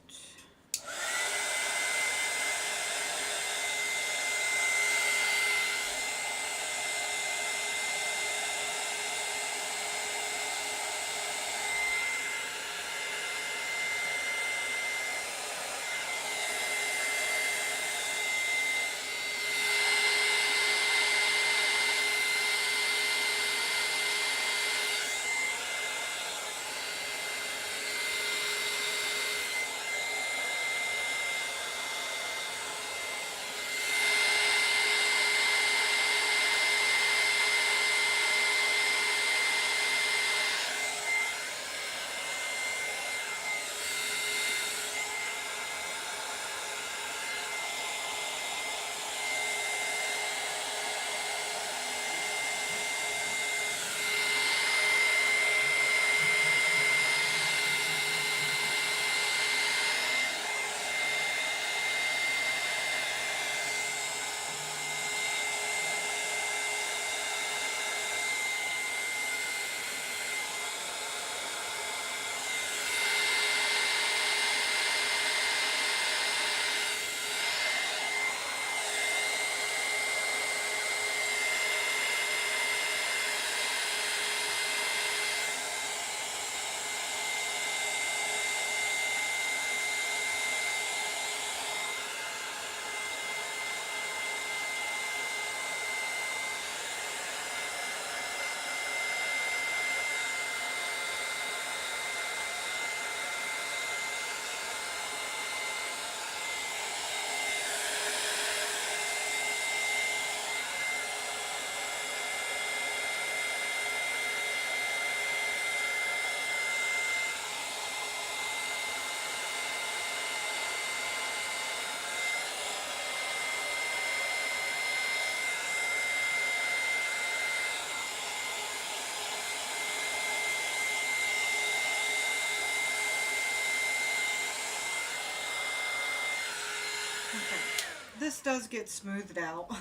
this does get smoothed out.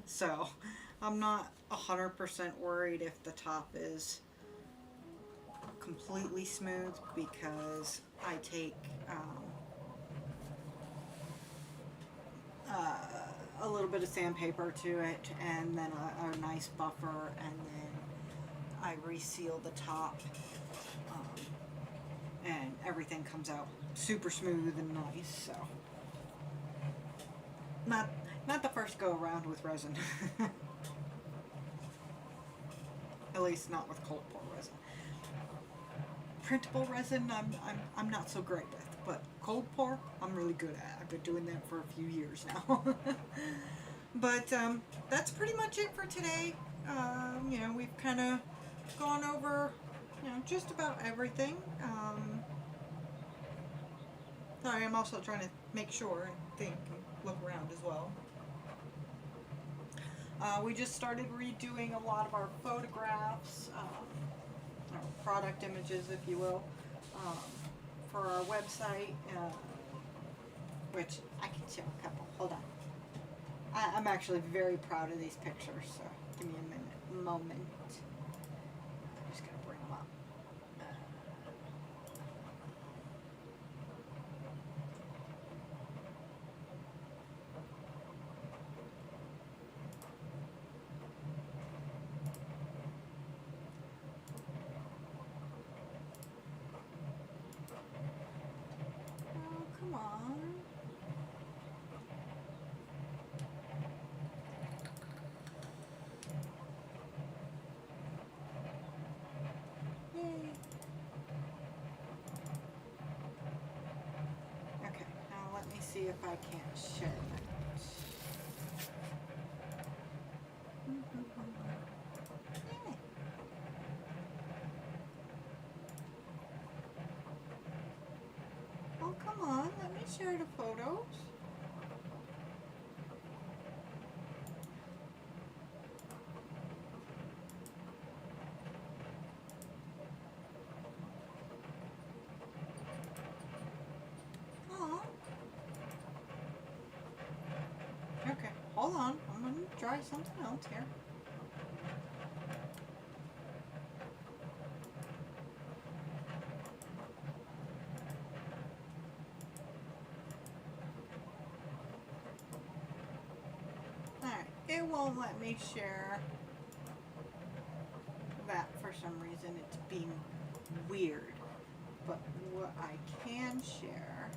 So I'm not 100% worried if the top is completely smooth, because I take a little bit of sandpaper to it, and then a nice buffer, and then I reseal the top, and everything comes out super smooth and nice. So not the first go around with resin. At least not with cold pour resin. Printable resin I'm not so great with, but cold pour I'm really good at. I've been doing that for a few years now. But that's pretty much it for today. You know, we've kind of gone over, you know, just about everything. Sorry, I'm also trying to make sure and think and look around as well. We just started redoing a lot of our photographs, or product images, if you will, for our website, which I can show a couple. Hold on. I'm actually very proud of these pictures, so give me a moment. I'm just going to bring them up. Oh, come on. Yay. Okay, now let me see if I can't share that. Yay. Oh, come on, let me share the photos. Okay, hold on. I'm going to try something else here. Alright, it won't let me share that for some reason. It's being weird. But what I can share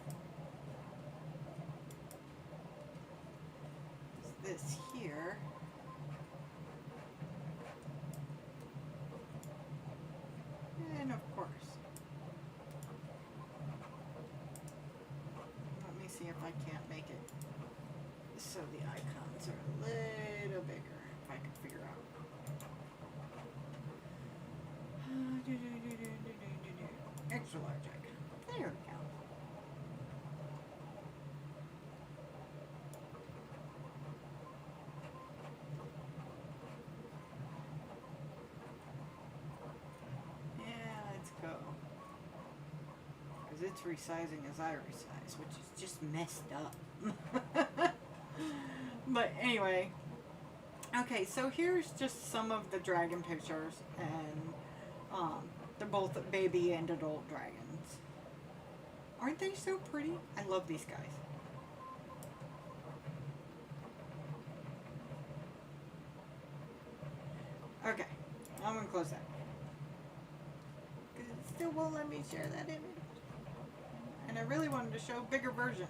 is this here. And of course, let me see if I can't make it so the icons are a little bigger, if I can figure out. Extra large icon. There we go. Yeah, let's go. Because it's resizing as I resize, which is just messed up. But anyway. Okay, so here's just some of the dragon pictures, and they're both baby and adult dragons. Aren't they so pretty? I love these guys. Okay, I'm gonna close that. Because it still won't let me share that image. And I really wanted to show bigger versions.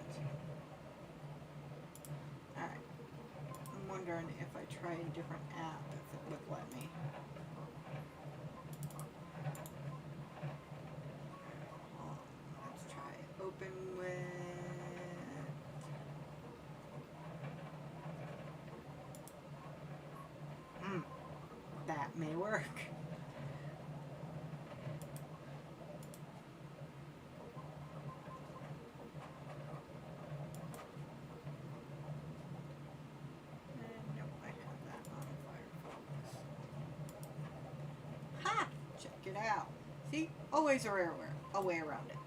Alright. I'm wondering if I try a different app, if it would let me. Let's try open with... that may work. Nope, I have that on Firefox. Ha! Check it out. See? Always a way around it.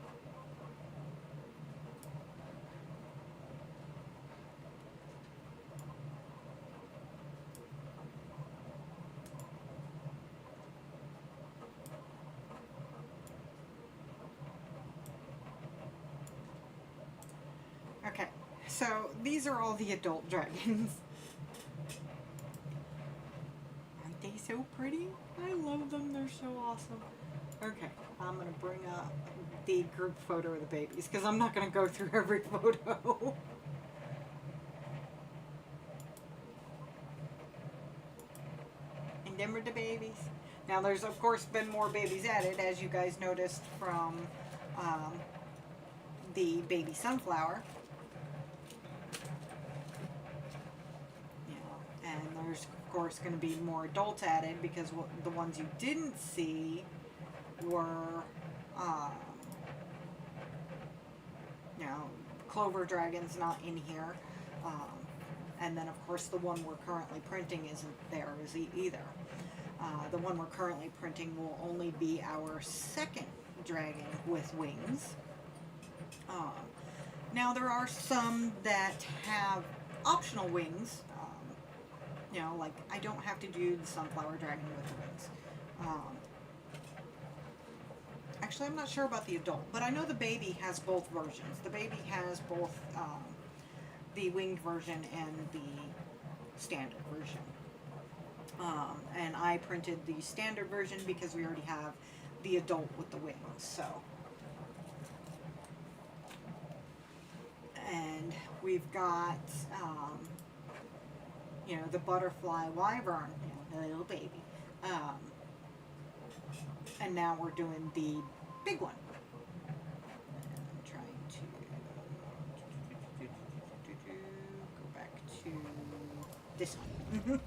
So these are all the adult dragons. Aren't they so pretty? I love them. They're so awesome. Okay, I'm going to bring up the group photo of the babies because I'm not going to go through every photo. And them are the babies. Now there's of course been more babies added, as you guys noticed from um, the baby sunflower. And there's of course going to be more adults added because the ones you didn't see were, you know, clover dragon's not in here. And then of course the one we're currently printing isn't there either. The one we're currently printing will only be our second dragon with wings. Now there are some that have optional wings. You know, like I don't have to do the sunflower dragon with the wings. Actually, I'm not sure about the adult, but I know the baby has both versions. The baby has both the winged version and the standard version. And I printed the standard version because we already have the adult with the wings. So, and we've got you know, the butterfly wyvern, you know, the little baby. And now we're doing the big one. I'm trying to go back to this one.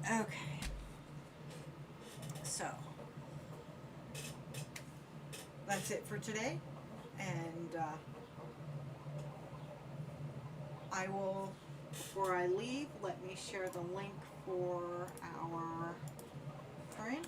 Okay. So that's it for today. And I will, before I leave, let me share the link for our print.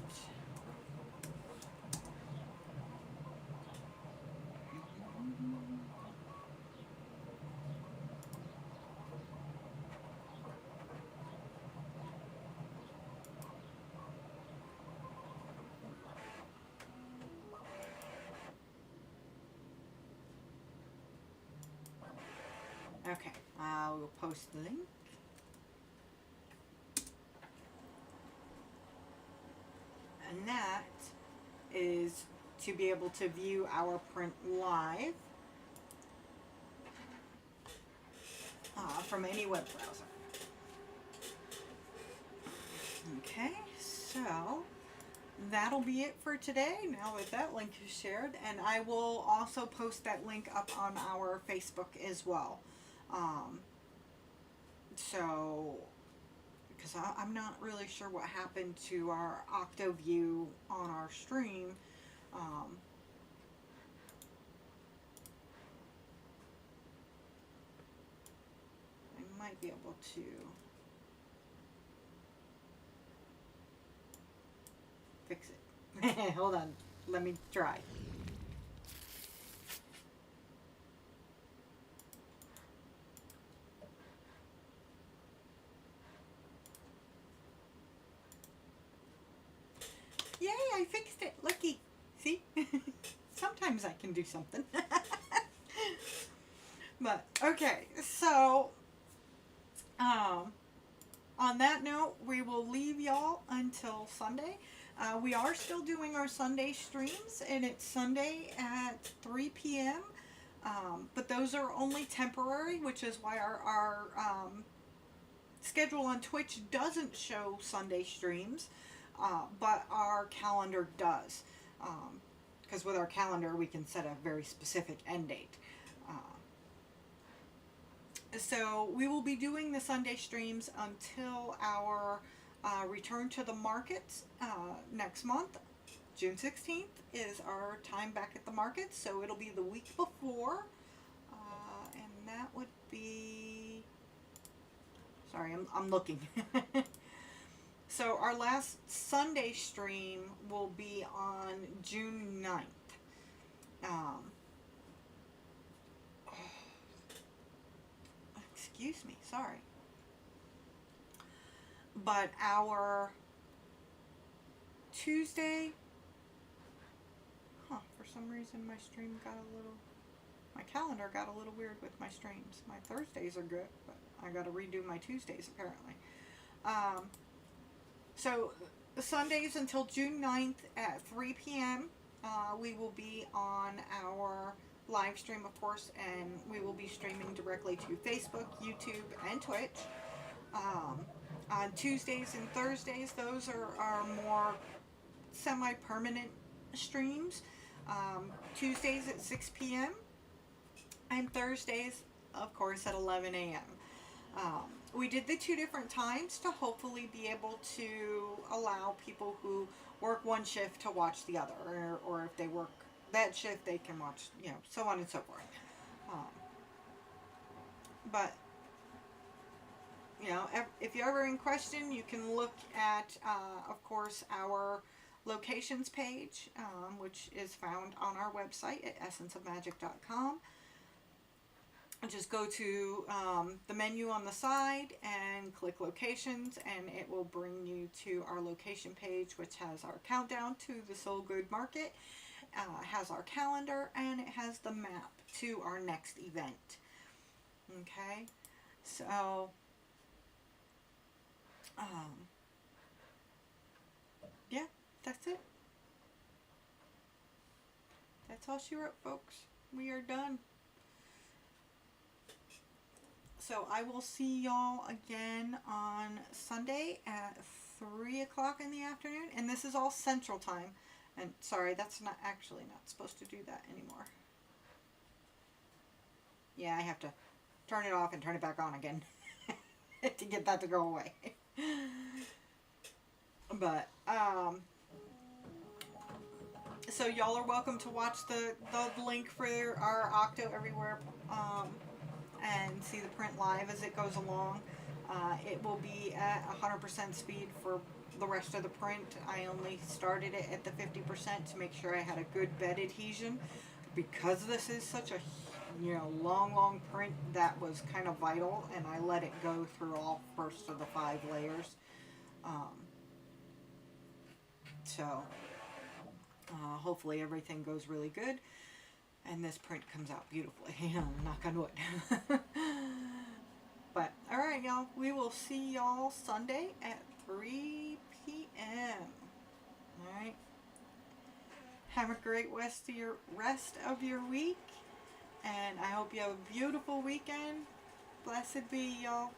Okay, I will post the link. And that is to be able to view our print live from any web browser. Okay, so that'll be it for today, now that that link is shared. And I will also post that link up on our Facebook as well. So, because I'm not really sure what happened to our OctoView on our stream. I might be able to fix it. Hold on, let me try. Yay, I fixed it. Lucky. See? Sometimes I can do something. But, okay. So, on that note, we will leave y'all until Sunday. We are still doing our Sunday streams, and it's Sunday at 3 p.m. But those are only temporary, which is why our schedule on Twitch doesn't show Sunday streams. But our calendar does, because with our calendar we can set a very specific end date. So we will be doing the Sunday streams until our return to the markets next month. June 16th is our time back at the markets, so it'll be the week before, and that would be, sorry, I'm looking. So our last Sunday stream will be on June 9th. Excuse me, sorry. But our Tuesday, for some reason my stream got a little, my calendar got a little weird with my streams. My Thursdays are good, but I got to redo my Tuesdays apparently. So Sundays until June 9th at 3 p.m. We will be on our live stream, of course, and we will be streaming directly to Facebook, YouTube, and Twitch. On Tuesdays and Thursdays, those are our more semi-permanent streams. Tuesdays at 6 p.m. and Thursdays, of course, at 11 a.m. We did the two different times to hopefully be able to allow people who work one shift to watch the other, or if they work that shift, they can watch, so on and so forth. But if you're ever in question, you can look at, of course, our locations page, which is found on our website at essenceofmagic.com. Just go to the menu on the side and click locations, and it will bring you to our location page, which has our countdown to the Soul Good Market, has our calendar, and it has the map to our next event. Okay, so yeah, that's it. That's all she wrote, folks. We are done. So I will see y'all again on Sunday at 3 o'clock in the afternoon. And this is all Central Time. And sorry, that's not supposed to do that anymore. Yeah, I have to turn it off and turn it back on again to get that to go away. But, so y'all are welcome to watch the link for our Octo Everywhere, and see the print live as it goes along. It will be at 100% speed for the rest of the print. I only started it at the 50% to make sure I had a good bed adhesion. Because this is such a long print, that was kind of vital, and I let it go through all first of the 5 layers. So hopefully everything goes really good and this print comes out beautifully. Knock on wood. But alright, y'all, we will see y'all Sunday at 3 p.m. Alright, have a great rest of your week, and I hope you have a beautiful weekend. Blessed be, y'all.